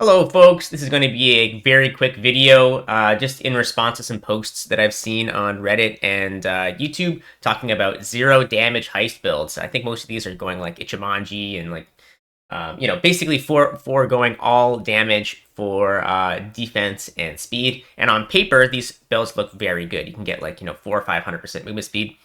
Hello folks, this is going to be a very quick video just in response to some posts that I've seen on Reddit and YouTube talking about zero damage heist builds. I think most of these are going like Ichimonji and like, basically foregoing all damage for defense and speed. And on paper, these builds look very good. You can get like, 400 or 500% movement speed.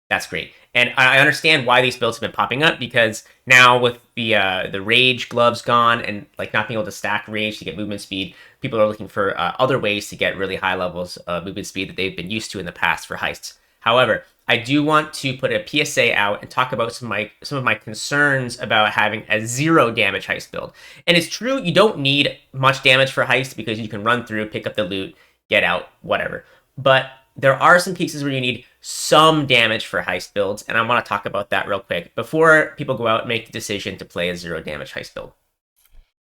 That's great. And I understand why these builds have been popping up because now with the rage gloves gone and like not being able to stack rage to get movement speed, people are looking for other ways to get really high levels of movement speed that they've been used to in the past for heists. However, I do want to put a PSA out and talk about some of my concerns about having a zero damage heist build. And it's true, you don't need much damage for heist because you can run through, pick up the loot, get out, whatever. But there are some cases where you need some damage for heist builds, and I want to talk about that real quick before people go out and make the decision to play a zero damage heist build.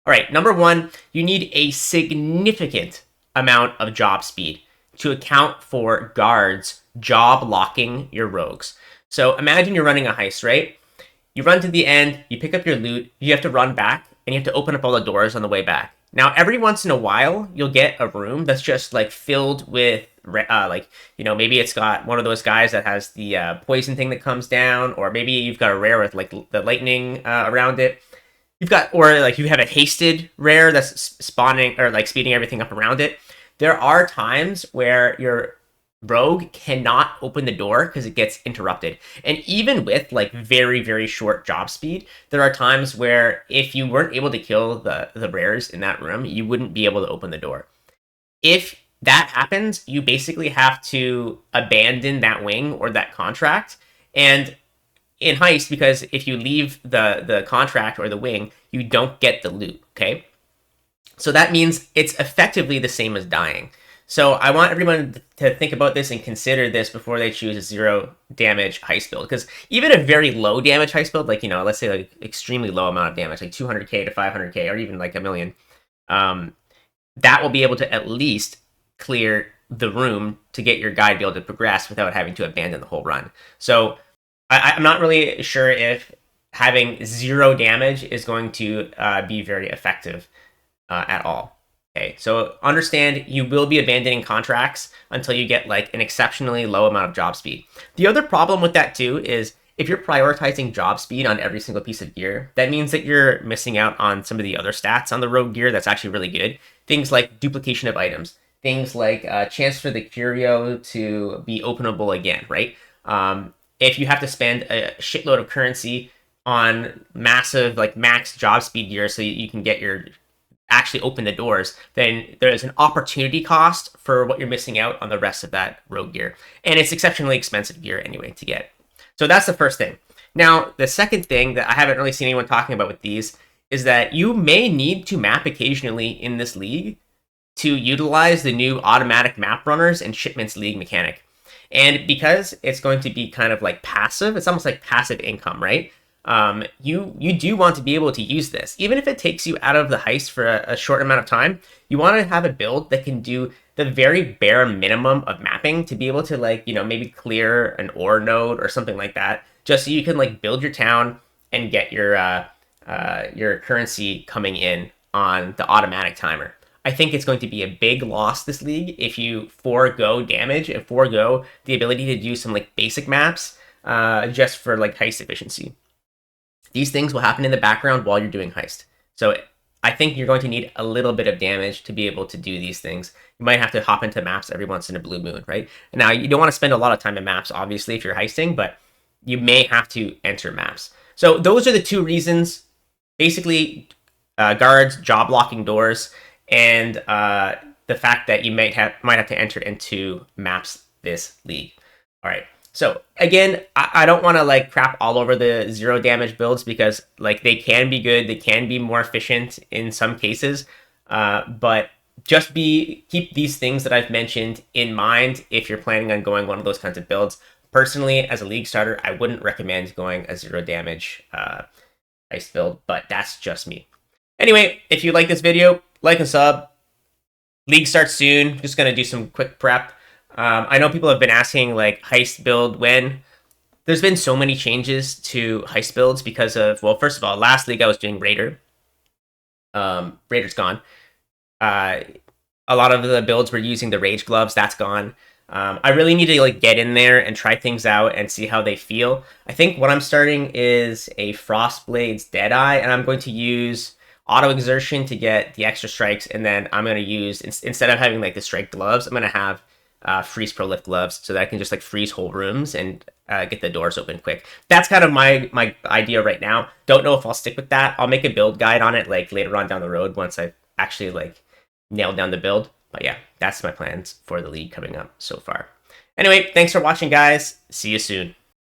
All right, number one, you need a significant amount of job speed to account for guards job locking your rogues. So imagine you're running a heist, right? You run to the end, you pick up your loot, you have to run back, and you have to open up all the doors on the way back. Now, every once in a while, you'll get a room that's just like filled with maybe it's got one of those guys that has the poison thing that comes down, or maybe you've got a rare with like the lightning around it. Or like you have a hasted rare that's spawning or like speeding everything up around it. There are times where your rogue cannot open the door because it gets interrupted. And even with like very, very short job speed, there are times where if you weren't able to kill the rares in that room, you wouldn't be able to open the door. If that happens, you basically have to abandon that wing or that contract. And in Heist, because if you leave the contract or the wing, you don't get the loot, okay? So that means it's effectively the same as dying. So I want everyone to think about this and consider this before they choose a zero damage heist build. Because even a very low damage heist build, like, let's say like extremely low amount of damage, like 200k to 500k, or even like a million, that will be able to at least clear the room to get your guy to be able to progress without having to abandon the whole run. So I'm not really sure if having zero damage is going to be very effective at all. Okay, so understand you will be abandoning contracts until you get like an exceptionally low amount of job speed. The other problem with that too is if you're prioritizing job speed on every single piece of gear, that means that you're missing out on some of the other stats on the rogue gear that's actually really good. Things like duplication of items, things like chance for the curio to be openable again, right? If you have to spend a shitload of currency on massive like max job speed gear so you can get your actually open the doors, then there's an opportunity cost for what you're missing out on the rest of that rogue gear. And it's exceptionally expensive gear anyway to get. So that's the first thing. Now, the second thing that I haven't really seen anyone talking about with these is that you may need to map occasionally in this league to utilize the new automatic map runners and shipments league mechanic. And because it's going to be kind of like passive, it's almost like passive income, right? You do want to be able to use this. Even if it takes you out of the heist for a short amount of time, you want to have a build that can do the very bare minimum of mapping to be able to like, maybe clear an ore node or something like that, just so you can like build your town and get your currency coming in on the automatic timer. I think it's going to be a big loss this league if you forego damage and forego the ability to do some like basic maps just for like heist efficiency. These things will happen in the background while you're doing heist. So I think you're going to need a little bit of damage to be able to do these things. You might have to hop into maps every once in a blue moon, right? Now, you don't want to spend a lot of time in maps, obviously, if you're heisting, but you may have to enter maps. So those are the two reasons. Basically, guards, job locking doors, and the fact that you might have to enter into maps this league. All right. So again, I don't want to like crap all over the zero damage builds because like they can be good, they can be more efficient in some cases, but just keep these things that I've mentioned in mind if you're planning on going one of those kinds of builds. Personally, as a league starter, I wouldn't recommend going a zero damage heist build, but that's just me. Anyway, if you like this video, like and sub. League starts soon. Just gonna do some quick prep. I know people have been asking like heist build when. There's been so many changes to heist builds because of, well, first of all, last league I was doing Raider. Raider's gone. Uh, a lot of the builds were using the rage gloves. That's gone. I really need to like get in there and try things out and see how they feel. I think what I'm starting is a Frostblades Deadeye, and I'm going to use auto exertion to get the extra strikes, and then I'm going to use instead of having like the strike gloves, I'm going to have freeze pro lift gloves so that I can just like freeze whole rooms and get the doors open quick. That's kind of my idea right now. Don't know if I'll stick with that. I'll make a build guide on it like later on down the road once I actually like nailed down the build. But yeah, that's my plans for the league coming up so far. Anyway, thanks for watching, guys. See you soon.